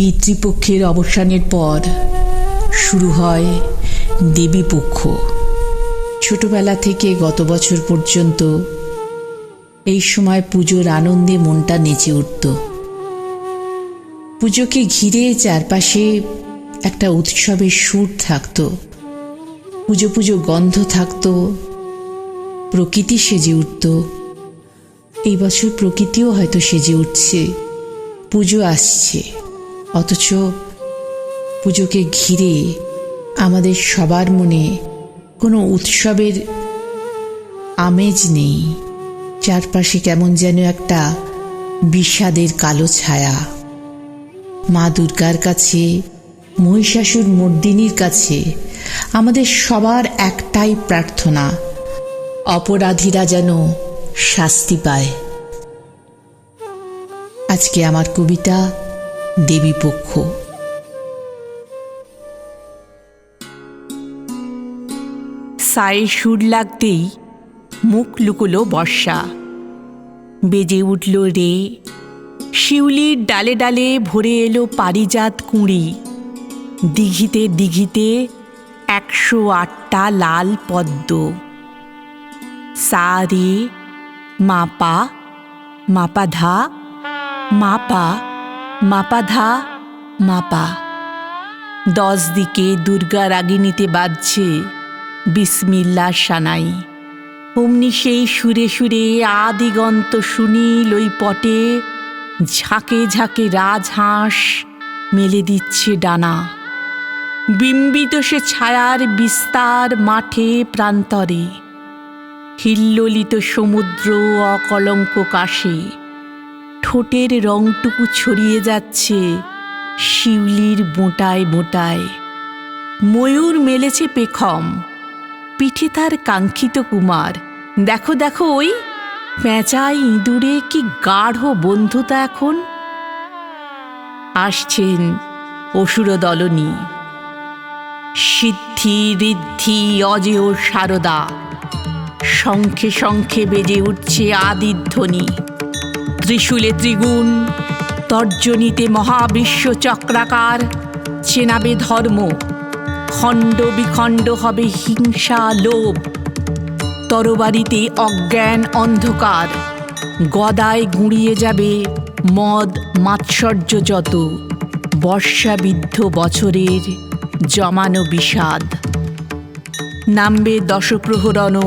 পিতৃপক্ষের অবসানের পর শুরু হয় দেবীপক্ষ। ছোটবেলা থেকে গত বছর পর্যন্ত এই সময় পুজোর আনন্দে মনটা নেচে উঠত। পুজোকে ঘিরে চারপাশে একটা উৎসবের সুর থাকত, পুজো পুজো গন্ধ থাকত, প্রকৃতি সেজে উঠত। এই বছর প্রকৃতিও হয়তো সেজে উঠছে, পুজো আসছে, অথচ পুজোকে ঘিরে আমাদের সবার মনে কোনো উৎসবের আমেজ নেই। চারপাশে কেমন যেন একটা বিষাদের কালো ছায়া। মা দুর্গার কাছে, মহিষাসুর মর্দিনীর কাছে আমাদের সবার একটাই প্রার্থনা, অপরাধীরা যেন শাস্তি পায়। আজকে আমার কবিতা দেবীপক্ষ। সায়ে সুর লাগতেই মুখ লুকোলো বর্ষা। বেজে উঠল রে, শিউলির ডালে ডালে ভরে এলো পারিজাত কুঁড়ি। দিঘিতে দিঘিতে 108টা লাল পদ্ম। সা রে মাপা মাপা ধা, মাপা মাপা ধা মাপা। 10 দিকে দুর্গা রাগিনীতে বাজছে বিসমিল্লা সানাই। অমনি সেই সুরে সুরে আদিগন্ত সুনীল ওই পটে ঝাঁকে ঝাঁকে রাজহাঁস মেলে দিচ্ছে ডানা। বিম্বিত সে ছায়ার বিস্তার মাঠে প্রান্তরে, হিল্লোলিত সমুদ্র অকলঙ্ক কাশে। ঠোঁটের রংটুকু ছড়িয়ে যাচ্ছে শিউলির বোঁটায় বোঁটায়। ময়ূর মেলেছে পেখম, পিঠে তার কাঙ্ক্ষিত কুমার। দেখো দেখো ওই পেঁচায় ইঁদুরে কি গাঢ় বন্ধুতা এখন। আসছেন অসুরদলনী, সিদ্ধি ঋদ্ধি অজেয় সারদা। শঙ্খে শঙ্খে বেজে উঠছে আদিধ্বনি। ত্রিশূলে ত্রিগুণ, তর্জনীতে মহাবিশ্ব চক্রাকার। চেনাবে ধর্ম, খণ্ড বিখণ্ড হবে হিংসা লোভ। তরবারিতে অজ্ঞান অন্ধকার, গদায় গুঁড়িয়ে যাবে মদ মাৎসর্য যত। বর্ষাবিদ্ধ বছরের জমানো বিষাদ। নামবে দশপ্রহরণ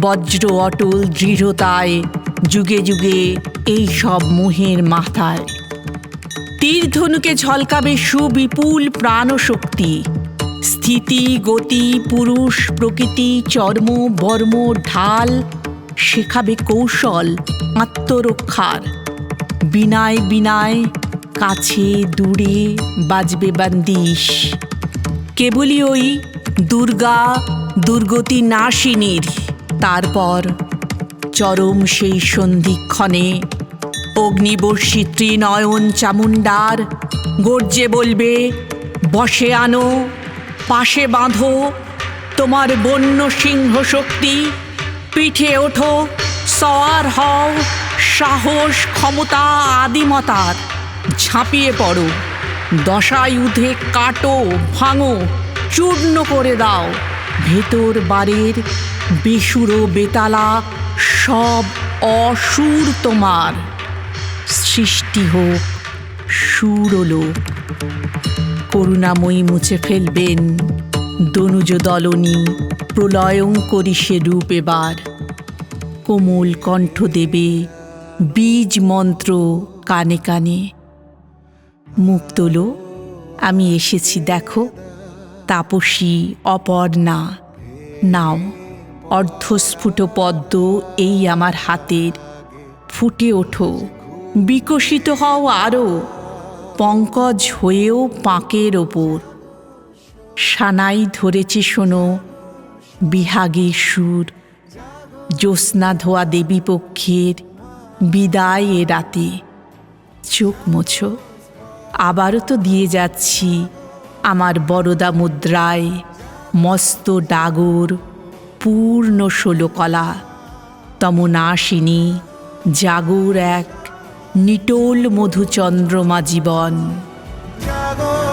বজ্র অটল দৃঢ়তায়। যুগে যুগে এই সব মোহের মাথায়। তীর ধনুকে ঝলকাবে সুবিপুল প্রাণশক্তি। স্থিতি গতি পুরুষ প্রকৃতি চর্ম বর্ম ঢাল শেখাবে কৌশল আত্মরক্ষার। বিনায় বিনায় কাছে দূরে বাজবে বান্দিশ। কেবলই ওই দুর্গা দুর্গতি নাশিনীর। তারপর চরম সেই সন্ধিক্ষণে অগ্নিবর্ষী ত্রিনয়ন চামুণ্ডার গর্জে বলবে, বশে আনো পাশে বাঁধো তোমার বন্য সিংহ শক্তি। পিঠে ওঠো সওয়ার হও সাহস ক্ষমতা আদিমতার। ঝাঁপিয়ে পড়ো দশায়ুধে, কাটো ভাঙো চূর্ণ করে দাও ভেতর বারের বেসুরো বেতালা সব অসুর তোমার। সৃষ্টি হোক সুরলোক, করুণাময়ী মুছে ফেলবেন দনুজ দলনী। প্রলয়ঙ্করী সে রূপ এবার, কোমল কণ্ঠ দেবে বীজ মন্ত্র কানে কানে। মুখ তোলো, আমি এসেছি দেখো, তাপসী অপর্ণা। নাও অর্ধস্ফুট পদ্ম এই আমার হাতের। ফুটে ওঠো, বিকশিত হও আরও, পঙ্কজ হয়েও পাঁকের ওপর। সানাই ধরেছে শোনো বিহাগী সুর। জ্যোৎস্না ধোয়া দেবীপক্ষের বিদায় এ রাতে। চোখ মোছো, আবারও তো দিয়ে যাচ্ছি আমার বরদা মুদ্রায় মস্ত ডাগর পূর্ণ 16 কলা। তমনাশিনী জাগর এক নিটোল মধুচন্দ্রমা জীবন। সাগর